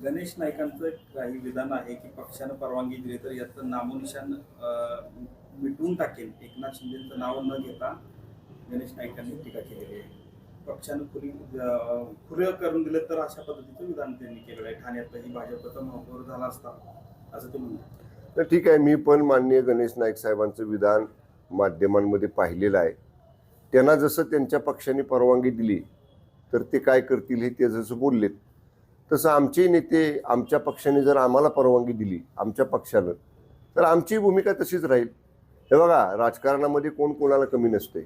गणेश नाईकांचं काही विधान आहे की पक्षानं परवानगी दिली तर याचं नामोनिशाण मिटवून टाकेल. एकनाथ शिंदेचं नाव न घेता गणेश नाईकांनी टीका केलेली आहे. पक्षानं खुलं करून दिलं तर अशा पद्धतीचं विधान त्यांनी केलेलं आहे. ठाण्यातही भाजपचा महापौर झाला असता असं ते म्हणतात. तर ठीक आहे, मी पण माननीय गणेश नाईक साहेबांचं विधान माध्यमांमध्ये पाहिलेलं आहे. त्यांना जसं त्यांच्या पक्षाने परवानगी दिली तर ते काय करतील हे ते जसं बोललेत तसं आमचे नेते आमच्या पक्षाने जर आम्हाला परवानगी दिली आमच्या पक्षानं तर आमची भूमिका तशीच राहील. हे बघा, राजकारणामध्ये कोण कोणाला कमी नसते.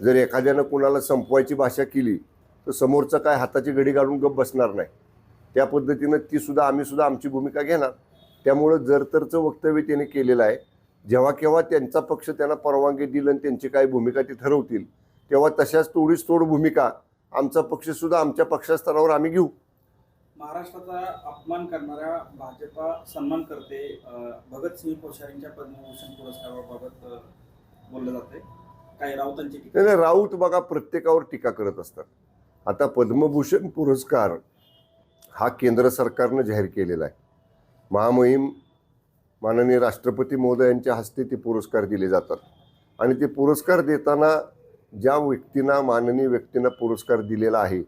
जर एखाद्यानं कोणाला संपवायची भाषा केली तर समोरचं काय हाताची घडी घालून गप्प बसणार नाही. त्या पद्धतीनं आम्ही सुद्धा आमची भूमिका घेणार. त्यामुळं जर तरचं वक्तव्य त्याने केलेलं आहे. जेव्हा केव्हा त्यांचा पक्ष त्यांना परवानगी दिली आणि त्यांची काय भूमिका ते ठरवतील तेव्हा तशाच थोडीच थोड भूमिका आमचा पक्ष सुद्धा आमच्या पक्षास्तरावर आम्ही घेऊ. महाराष्ट्राचा अपमान करणाऱ्या भाजपा सन्मान करते. भगतसिंग कोश्यारींच्या पद्मभूषण पुरस्काराबाबत बोललं जाते. काही राऊतांची टीका. नाही, राऊत बघा प्रत्येकावर टीका करत असतात. आता पद्मभूषण पुरस्कार हा केंद्र सरकारनं जाहीर केलेला आहे. महामहिम माननीय राष्ट्रपती महोदयांच्या हस्ते ते पुरस्कार दिले जातात आणि ते पुरस्कार देताना ज्या व्यक्तींना माननीय व्यक्तींना पुरस्कार दिलेला आहे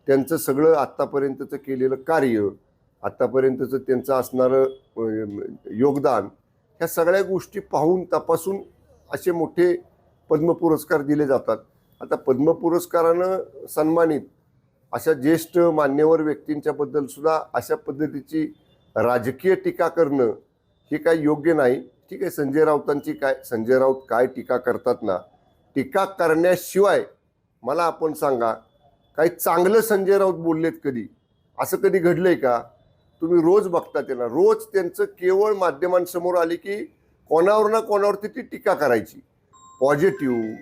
त्यांचं सगळं आत्तापर्यंतचं केलेलं कार्य, आत्तापर्यंतचं त्यांचं असणारं योगदान, ह्या सगळ्या गोष्टी पाहून तपासून असे मोठे पद्म पुरस्कार दिले जातात. आता पद्म पुरस्कारानं सन्मानित अशा ज्येष्ठ मान्यवर व्यक्तींच्याबद्दल सुद्धा अशा पद्धतीची राजकीय टीका करणं हे काही योग्य नाही. ठीक आहे, संजय राऊत काय टीका करतात ना, टीका करण्याशिवाय मला आपण सांगा काही चांगलं संजय राऊत बोललेत कधी? असं कधी घडलंय का? तुम्ही रोज बघता त्यांना, रोज त्यांचं केवळ माध्यमांसमोर आले की कोणावर ना कोणावरती ती टीका करायची. पॉझिटिव्ह,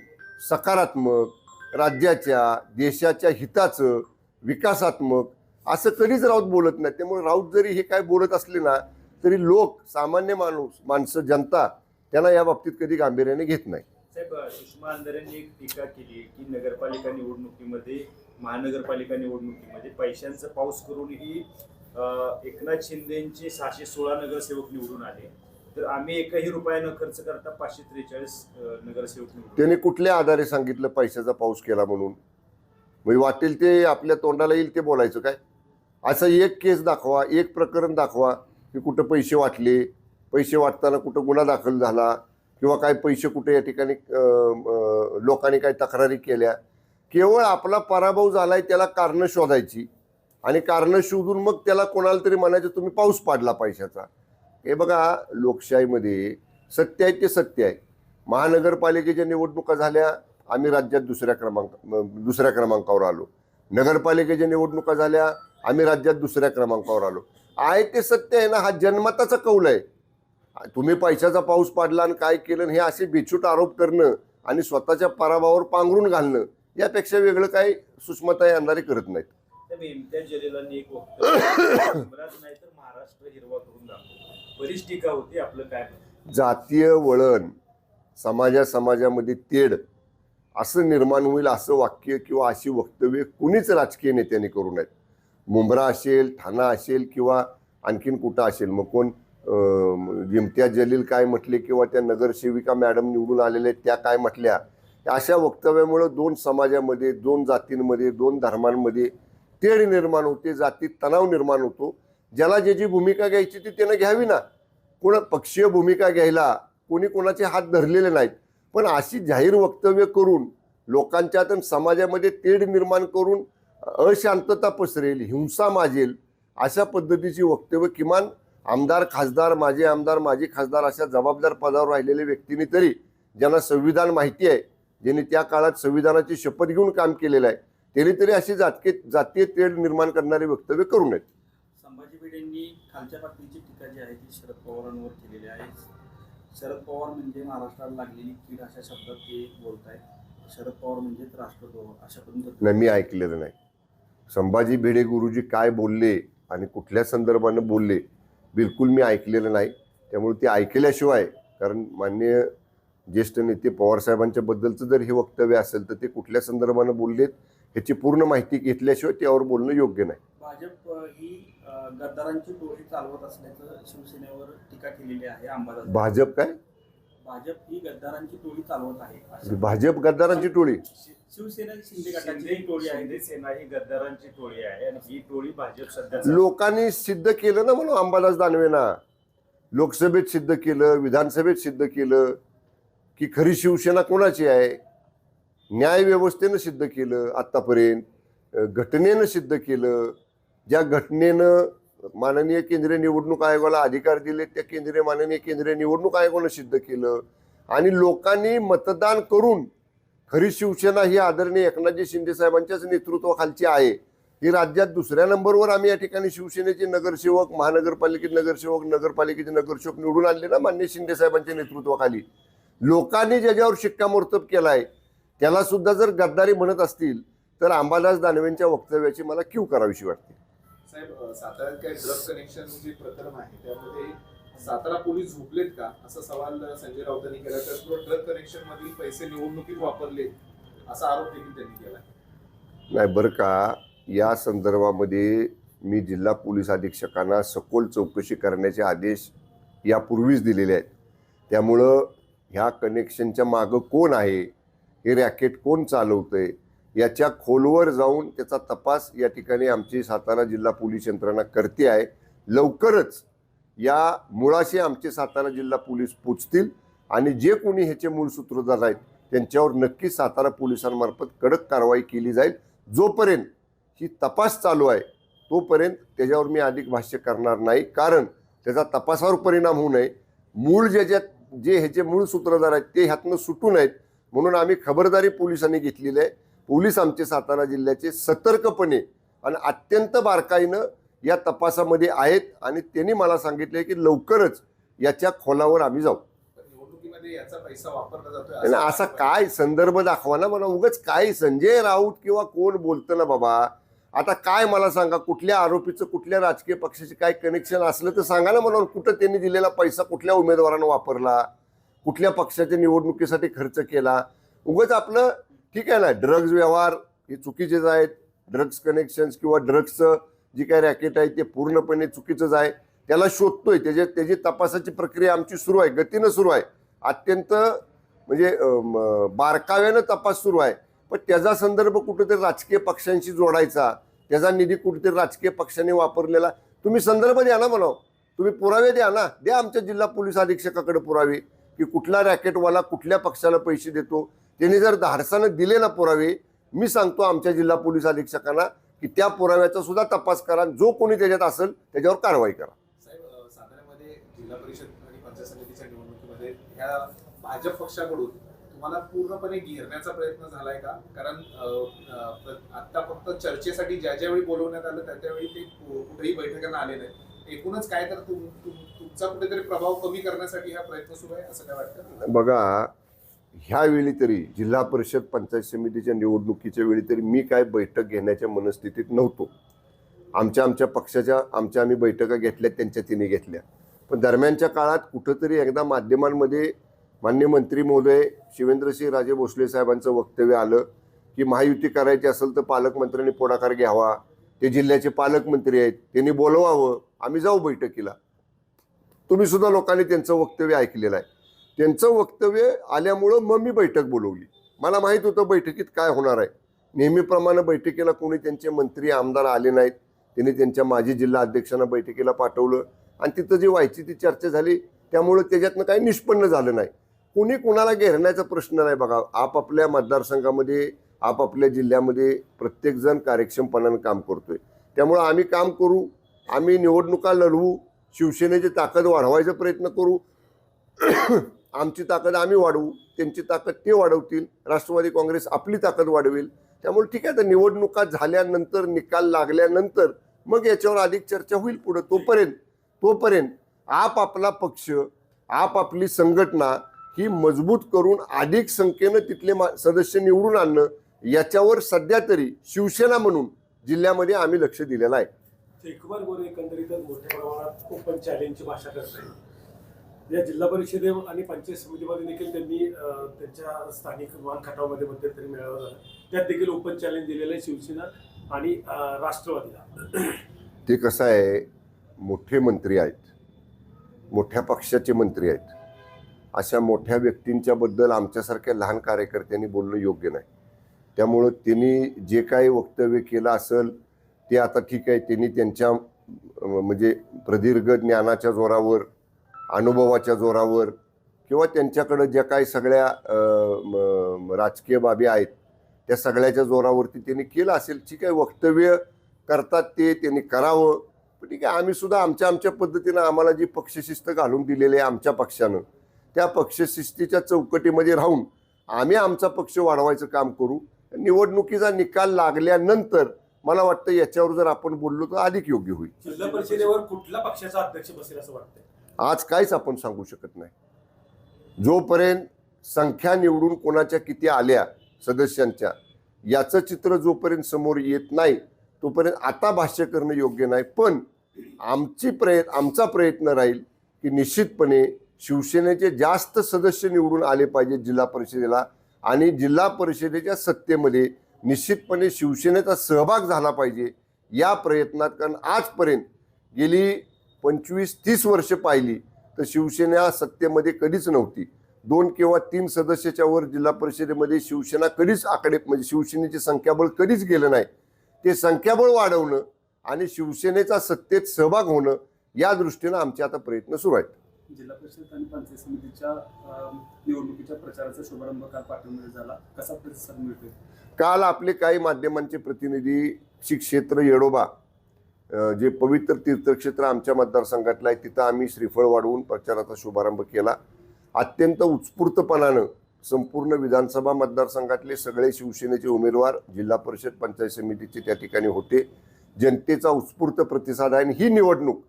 सकारात्मक, राज्याच्या देशाच्या हिताचं, विकासात्मक असं कधीच राऊत बोलत नाही. त्यामुळे राऊत जरी हे काय बोलत असले ना तरी लोक, सामान्य माणसं, जनता त्यांना या बाबतीत कधी गांभीर्याने घेत नाही. साहेब, सुषमा अंधारेंनी एक टीका केली की नगरपालिका निवडणुकीमध्ये, महानगरपालिका निवडणुकीमध्ये पैशांचा पाऊस करूनही एकनाथ शिंदेचे 616 नगरसेवक निवडून आले, तर आम्ही एकही रुपया न खर्च करता 543 नगरसेवक निवडून. त्याने कुठल्या आधारे सांगितलं पैशाचा पाऊस केला म्हणून? म्हणजे वाटेल ते आपल्या तोंडाला येईल ते बोलायचं काय? असं एक केस दाखवा, एक प्रकरण दाखवा की कुठं पैसे वाटले, पैसे वाटताना कुठं गुन्हा दाखल झाला किंवा काय पैसे कुठे या ठिकाणी लोकांनी काय तक्रारी केल्या. केवळ आपला पराभव झालाय त्याला कारणं शोधायची आणि कारणं शोधून मग त्याला कोणाला तरी म्हणायचं तुम्ही पाऊस पाडला पैशाचा. हे बघा, लोकशाहीमध्ये सत्य आहे ते सत्य आहे. महानगरपालिकेच्या निवडणुका झाल्या, आम्ही राज्यात दुसऱ्या क्रमांकावर आलो. नगरपालिकेच्या निवडणुका झाल्या, आम्ही राज्यात दुसऱ्या क्रमांकावर आलो. आहे ते सत्य आहे ना, हा जनमताचा कौल आहे. तुम्ही पैशाचा पाऊस पाडला आणि काय केलं हे असे बेछूट आरोप करणं आणि स्वतःच्या पराभवावर पांघरून घालणं यापेक्षा वेगळं काही सुषमाताई अंधारे करत नाहीत. इम्तियाज जलीलांनी एक वक्तव्य नाही तर महाराष्ट्र हिरवा करून दाखवतो, बरीच टीका होती. आपलं काय? जातीय वळण, समाजामध्ये तेढ असं निर्माण होईल असं वाक्य किंवा अशी वक्तव्य कुणीच राजकीय नेत्यांनी करू नयेत. मुंब्रा असेल, ठाणा असेल किंवा आणखीन कुठं असेल, मग कोण इम्तियाज जलील काय म्हटले किंवा त्या नगरसेविका मॅडम निवडून आलेल्या त्या काय म्हटल्या, अशा वक्तव्यामुळं दोन समाजामध्ये, दोन जातींमध्ये, दोन धर्मांमध्ये तेढ निर्माण होते, जातीत तणाव निर्माण होतो. ज्याला ज्याची भूमिका घ्यायची ती त्यानं घ्यावी ना. कोणा पक्षीय भूमिका घ्यायला कोणी कोणाचे हात धरलेले नाहीत, पण अशी जाहीर वक्तव्य करून लोकांच्यात समाजामध्ये तेढ निर्माण करून अशांतता पसरेल, हिंसा माजेल अशा पद्धतीची वक्तव्य किमान आमदार, खासदार, माजी खासदार अशा जबाबदार पदावर राहिलेल्या व्यक्तींनी तरी, ज्यांना संविधान माहिती आहे, ज्यांनी त्या काळात संविधानाची शपथ घेऊन काम केलेलं आहे, त्यांनी तरी अशी जातीय तेढ निर्माण करणारे वक्तव्य करू नयेत. संभाजी भिडेंनी खालच्या पातळीची टीका जी आहे ती शरद पवारांवर केलेली आहे. शरद पवार म्हणजे महाराष्ट्राला लागलेली कीड अशा शब्दात ते बोलत आहेत. शरद पवार म्हणजे राष्ट्रद्रोह अशा पद्धतीने. नाही, मी ऐकलेलं नाही. संभाजी भिडे गुरुजी काय बोलले आणि कुठल्या संदर्भानं बोलले बिलकुल मी ऐकलेलं नाही. त्यामुळे ते ऐकल्याशिवाय, कारण माननीय ज्येष्ठ नेते पवारसाहेबांच्या बद्दलचं जर हे वक्तव्य असेल तर ते कुठल्या संदर्भानं बोललेत ह्याची पूर्ण माहिती घेतल्याशिवाय त्यावर बोलणं योग्य नाही. भाजप ही गद्दारांची टोळी चालवत असल्याचं शिवसेनेवर टीका केलेली आहे अंबादास. भाजप काय भाजप ही गद्दारांची टोळी चालवत आहे असं भाजप गद्दारांची टोळी? शिवसेना शिंदे गटाची ही टोळी आहे. शिंदे सेना ही गद्दारांची टोळी आहे आणि ही टोळी भाजप सध्या लोकांनी सिद्ध केलं ना म्हणून अंबादास दानवेंना. लोकसभेत सिद्ध केलं, विधानसभेत सिद्ध केलं की खरी शिवसेना कोणाची आहे. न्याय व्यवस्थेनं सिद्ध केलं आतापर्यंत, घटनेनं सिद्ध केलं. ज्या घटनेनं माननीय केंद्रीय निवडणूक आयोगाला अधिकार दिले त्या माननीय केंद्रीय निवडणूक आयोगानं सिद्ध केलं. आणि लोकांनी मतदान करून खरी शिवसेना ही आदरणीय एकनाथजी शिंदे साहेबांच्याच नेतृत्वाखालची आहे. ही राज्यात दुसऱ्या नंबरवर आम्ही या ठिकाणी शिवसेनेचे नगरसेवक, महानगरपालिकेचे नगरसेवक, नगरपालिकेचे नगरसेवक निवडून आणले ना माननीय शिंदे साहेबांच्या नेतृत्वाखाली. लोकांनी ज्याच्यावर शिक्कामोर्तब केलाय त्याला सुद्धा जर गद्दारी म्हणत असतील तर अंबादास दानवेंच्या वक्तव्याची मला कीव करावीशी वाटते. साहेब, साताऱ्यात काही ड्रग कनेक्शन जे प्रकरण आहे त्यामध्ये सातारा पोलीस झोपलेत का असा सवाल संजय राऊतांनी केला. त्याचबरोबर ड्रग कनेक्शन मधील पैसे निवडणुकीत वापरले असा आरोप देखील त्यांनी केला. नाही बरं का, या संदर्भामध्ये मी जिल्हा पोलीस अधीक्षकांना सखोल चौकशी करण्याचे आदेश यापूर्वीच दिलेले आहेत. त्यामुळं ह्या कनेक्शनच्या मागं कोण आहे, हे रॅकेट कोण चालवतंय याच्या खोलवर जाऊन त्याचा तपास या ठिकाणी आमची सातारा जिल्हा पोलीस यंत्रणा करते आहे. लवकरच या मुळाशी आमचे सातारा जिल्हा पोलीस पोचतील आणि जे कोणी ह्याचे मूळ सूत्रधार आहेत त्यांच्यावर नक्की सातारा पोलिसांमार्फत कडक कारवाई केली जाईल. जोपर्यंत ही तपास चालू आहे तोपर्यंत त्याच्यावर मी अधिक भाष्य करणार नाही, कारण त्याचा तपासावर परिणाम होऊ नये. मूळ जे ह्याचे मूळ सूत्रधार आहेत ते ह्यातनं सुटू नयेत म्हणून आम्ही खबरदारी पोलिसांनी घेतलेली आहे. पोलीस आमचे सातारा जिल्ह्याचे सतर्कपणे आणि अत्यंत बारकाईनं या तपासामध्ये आहेत आणि त्यांनी मला सांगितले की लवकरच याच्या खोलावर आम्ही जाऊ. निवडणुकीमध्ये याचा पैसा वापरला जातोय आणि असा काय संदर्भ दाखवा ना मला. उगाच काय संजय राऊत किंवा कोण बोलतं ना बाबा. आता काय मला सांगा, कुठल्या आरोपीचं कुठल्या राजकीय पक्षाचे काय कनेक्शन असलं तर सांगा ना मला. कुठं त्यांनी दिलेला पैसा कुठल्या उमेदवारानं वापरला, कुठल्या पक्षाच्या निवडणुकीसाठी खर्च केला. उगाच आपलं ठीक आहे ना, ड्रग्ज व्यवहार हे चुकीचेच आहेत. ड्रग्ज कनेक्शन्स किंवा ड्रग्जचं जी काय रॅकेट आहे ते पूर्णपणे चुकीचंच आहे. त्याला शोधतोय, त्याची तपासाची प्रक्रिया आमची सुरू आहे, गतीनं सुरू आहे. अत्यंत म्हणजे बारकाव्यानं तपास सुरू आहे. पण त्याचा संदर्भ कुठेतरी राजकीय पक्षांशी जोडायचा, त्याचा निधी कुठेतरी राजकीय पक्षाने वापरलेला, तुम्ही संदर्भ द्या ना म्हणावं. तुम्ही पुरावे द्या ना. द्या आमच्या जिल्हा पोलीस अधीक्षकाकडे पुरावे की कुठला रॅकेटवाला कुठल्या पक्षाला पैसे देतो. त्यांनी जर धाडसानं दिले ना पुरावे, मी सांगतो आमच्या जिल्हा पोलीस अधीक्षकांना की त्या पुराव्याचा सुद्धा तपास करा. जो कोणी त्याच्यात असेल त्याच्यावर कारवाई करा. साहेब, साताऱ्यामध्ये जिल्हा परिषद आणि पंचायत समितीच्या निवडणुकीमध्ये ह्या भाजप पक्षाकडून तुम्हाला पूर्णपणे घेरण्याचा प्रयत्न झालाय का? कारण आता फक्त चर्चेसाठी ज्या ज्यावेळी बोलवण्यात आलं त्यावेळी ते कुठेही बैठकांना आले नाही. एकूणच काय तर तुमचा कुठेतरी प्रभाव कमी करण्यासाठी हा प्रयत्न सुरू आहे असं काय वाटतं? बघा, ह्यावेळी तरी जिल्हा परिषद पंचायत समितीच्या निवडणुकीच्या वेळी तरी मी काय बैठक घेण्याच्या मनस्थितीत नव्हतो. आमच्या पक्षाच्या आम्ही बैठका घेतल्या, त्यांच्या तिने घेतल्या. पण दरम्यानच्या काळात कुठंतरी एकदा माध्यमांमध्ये मान्य मंत्री महोदय शिवेंद्रसिंह राजे भोसले साहेबांचं वक्तव्य आलं की महायुती करायची असेल तर पालकमंत्र्यांनी पुढाकार घ्यावा. ते जिल्ह्याचे पालकमंत्री आहेत, त्यांनी बोलवावं, आम्ही जाऊ बैठकीला. तुम्ही सुद्धा लोकांनी त्यांचं वक्तव्य ऐकलेलं आहे. त्यांचं वक्तव्य आल्यामुळं मग मी बैठक बोलवली. मला माहीत होतं बैठकीत काय होणार आहे. नेहमीप्रमाणे बैठकीला कोणी त्यांचे मंत्री आमदार आले नाहीत. त्यांनी त्यांच्या माजी जिल्हा अध्यक्षांना बैठकीला पाठवलं आणि तिथं जी व्हायची ती चर्चा झाली. त्यामुळं त्याच्यातनं काही निष्पन्न झालं नाही. कोणी कुणाला घेरण्याचा प्रश्न नाही. बघा, आपापल्या मतदारसंघामध्ये आपापल्या जिल्ह्यामध्ये प्रत्येकजण कार्यक्षमपणानं काम करतोय. त्यामुळं आम्ही काम करू, आम्ही निवडणुका लढवू, शिवसेनेची ताकद वाढवायचा प्रयत्न करू. आमची ताकद आम्ही वाढवू, त्यांची ताकद ते वाढवतील. राष्ट्रवादी काँग्रेस आपली ताकद वाढवेल. त्यामुळे ठीक आहे, तर निवडणुका झाल्यानंतर निकाल लागल्यानंतर मग याच्यावर अधिक चर्चा होईल पुढं. तोपर्यंत आपापला पक्ष, आपापली संघटना ही मजबूत करून अधिक संख्येनं तिथले सदस्य निवडून आणणं, याच्यावर सध्या तरी शिवसेना म्हणून जिल्ह्यामध्ये आम्ही लक्ष दिलेलं आहे. शेखबर गोरे एकंदरीतच मोठ्या प्रमाणात ओपन चॅलेंजची भाषा करत आहे. या जिल्हा परिषदे आणि पंचायत समितीमध्ये देखील त्यांनी त्यांच्या स्थानिक मान खटावमध्ये मध्यंतरी मेळावा झाला, त्यात देखील ओपन चॅलेंज दिलेलं आहे शिवसेना आणि राष्ट्रवादीला. ते कसं आहे, मोठे मंत्री आहेत, मोठ्या पक्षाचे मंत्री आहेत, अशा मोठ्या व्यक्तींच्याबद्दल आमच्यासारख्या लहान कार्यकर्त्यांनी बोलणं योग्य नाही. त्यामुळं त्यांनी जे काही वक्तव्य केलं असेल ते आता ठीक आहे, त्यांनी त्यांच्या म्हणजे प्रदीर्घ ज्ञानाच्या जोरावर, अनुभवाच्या जोरावर किंवा त्यांच्याकडं ज्या काही सगळ्या राजकीय बाबी आहेत त्या सगळ्याच्या जोरावरती त्यांनी केलं असेल. ठीक आहे, वक्तव्य करतात ते त्यांनी करावं, पण ठीक आहे, आम्ही सुद्धा आमच्या पद्धतीनं आम्हाला जी पक्षशिस्त घालून दिलेली आहे आमच्या पक्षानं, त्या पक्षशिस्तीच्या चौकटीमध्ये राहून आम्ही आमचा पक्ष वाढवायचं काम करू. निवडणुकीचा निकाल लागल्यानंतर मला वाटतं याच्यावर जर आपण बोललो तर अधिक योग्य होईल. जिल्हा परिषदेवर कुठल्या पक्षाचा अध्यक्ष बसेल असं वाटतंय? आज काहीच आपण सांगू शकत नाही. जोपर्यंत संख्या निवडून कोणाच्या किती आल्या सदस्यांच्या याचं चित्र जोपर्यंत समोर येत नाही तोपर्यंत आता भाष्य करणं योग्य नाही. पण आमचा प्रयत्न राहील की निश्चितपणे शिवसेनेचे जास्त सदस्य निवडून आले पाहिजेत जिल्हा परिषदेला, आणि जिल्हा परिषदेच्या सत्तेमध्ये निश्चितपणे शिवसेनेचा सहभाग झाला पाहिजे या प्रयत्नात. कारण आजपर्यंत गेली 25-30 वर्ष पाहिली तर शिवसेना सत्तेमध्ये कधीच नव्हती. 2 किंवा 3 सदस्याच्या वर जिल्हा परिषदेमध्ये शिवसेना कधीच म्हणजे शिवसेनेचे संख्याबळ कधीच गेलं नाही. ते संख्याबळ वाढवणं आणि शिवसेनेचा सत्तेत सहभाग होणं या दृष्टीनं आमचे आता प्रयत्न सुरू आहेत. जिल्हा परिषद आणि पंचायत समितीच्या निवडणुकीच्या प्रचाराचा शुभारंभ काल पाटणमध्ये झाला, कसा प्रतिसाद मिळतोय? काल आपले काही माध्यमांचे प्रतिनिधी श्री क्षेत्र येडोबा, जे पवित्र तीर्थक्षेत्र आमच्या मतदारसंघातलं आहे, तिथं आम्ही श्रीफळ वाढवून प्रचाराचा शुभारंभ केला. अत्यंत उत्स्फूर्तपणानं संपूर्ण विधानसभा मतदारसंघातले सगळे शिवसेनेचे उमेदवार जिल्हा परिषद पंचायत समितीचे त्या ठिकाणी होते. जनतेचा उत्स्फूर्त प्रतिसाद आहे. आणि ही निवडणूक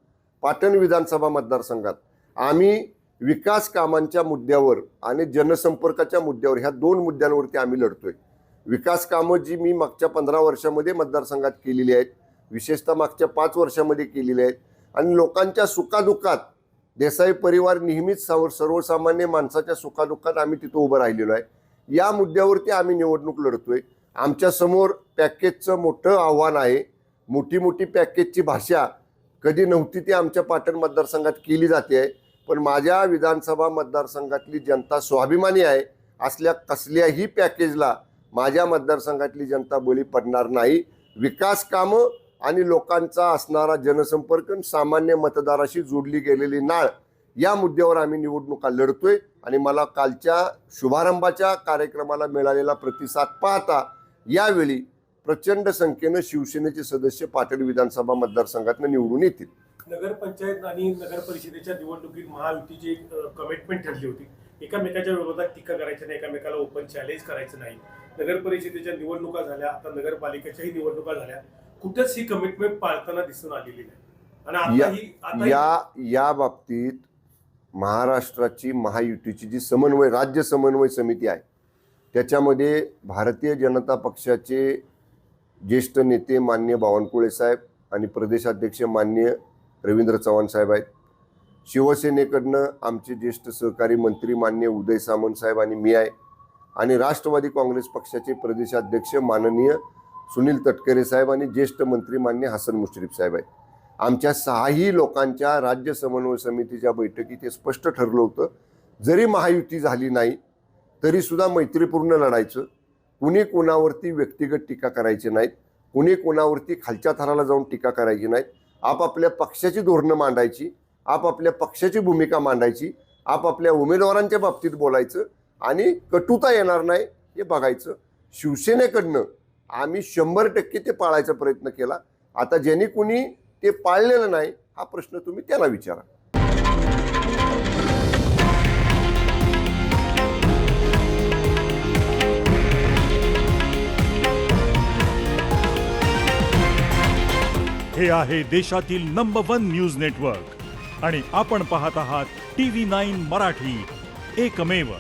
पाटण विधानसभा मतदारसंघात आम्ही विकास कामांच्या मुद्द्यावर आणि जनसंपर्काच्या मुद्द्यावर, ह्या 2 मुद्द्यांवरती आम्ही लढतोय. विकास कामं जी मी मागच्या 15 वर्षामध्ये मतदारसंघात केलेली आहेत, विशेषतः मागच्या 5 वर्षामध्ये केलेली आहेत, आणि लोकांच्या सुखादुःखात देसाई परिवार नेहमीच सर्वसामान्य माणसाच्या सुखादुःखात आम्ही तिथं उभं राहिलेलो आहे. या मुद्द्यावरती आम्ही निवडणूक लढतोय. आमच्यासमोर पॅकेजचं मोठं आव्हान आहे. मोठी पॅकेजची भाषा कधी नव्हती ती आमच्या पाटण मतदारसंघात केली जाते आहे. पण माझ्या विधानसभा मतदारसंघातली जनता स्वाभिमानी आहे. असल्या कसल्याही पॅकेजला माझ्या मतदारसंघातली जनता बळी पडणार नाही. विकास कामं आणि लोकांचा असणारा जनसंपर्क, सामान्य मतदाराशी जोडली गेलेली नाळ, या मुद्द्यावर आम्ही निवडणुका लढतोय. आणि मला कालच्या शुभारंभाच्या कार्यक्रमाला मिळालेला प्रतिसाद पाहता यावेळी प्रचंड संख्येनं शिवसेनेचे सदस्य पाटण विधानसभा मतदारसंघातून निवडून येतील. नगरपंचायत आणि नगर परिषदेच्या निवडणुकीत महायुतीची कमिटमेंट ठरली होती, एकामेकाच्या विरोधात टीका करायची नाही, एकामेकाला ओपन चॅलेंज करायचं नाही. नगर परिषदेच्या निवडणुका झाल्या, आता नगरपालिकेच्याही निवडणुका झाल्या, कुठेच ही कमिटमेंट पाळताना दिसून आलेली नाही. आणि या बाबतीत महाराष्ट्राची महायुतीची जी राज्य समन्वय समिती आहे त्याच्यामध्ये भारतीय जनता पक्षाचे ज्येष्ठ नेते माननीय बावनकुळे साहेब आणि प्रदेशाध्यक्ष माननीय रवींद्र चव्हाण साहेब आहेत. शिवसेनेकडनं आमचे ज्येष्ठ सहकारी मंत्री माननीय उदय सामंत साहेब आणि मी आहे. आणि राष्ट्रवादी काँग्रेस पक्षाचे प्रदेशाध्यक्ष माननीय सुनील तटकरे साहेब आणि ज्येष्ठ मंत्री माननीय हसन मुश्रीफ साहेब आहेत. आमच्या 6ही लोकांच्या राज्य समन्वय समितीच्या बैठकीत हे स्पष्ट ठरलं होतं, जरी महायुती झाली नाही तरी सुद्धा मैत्रीपूर्ण लढायचं, कुणी कोणावरती व्यक्तिगत टीका करायची नाहीत, कुणी कोणावरती खालच्या थराला जाऊन टीका करायची नाहीत. आपापल्या पक्षाची धोरणं मांडायची, आपापल्या पक्षाची भूमिका मांडायची, आपापल्या उमेदवारांच्या बाबतीत बोलायचं आणि कटुता येणार नाही हे बघायचं. शिवसेनेकडनं आम्ही 100% ते पाळायचा प्रयत्न केला. आता ज्यांनी कुणी ते पाळलेलं नाही हा प्रश्न तुम्ही त्याला विचारा. हे आहे देशातील नंबर 1 न्यूज नेटवर्क आणि आपण पाहत आहात TV9 मराठी, एकमेव.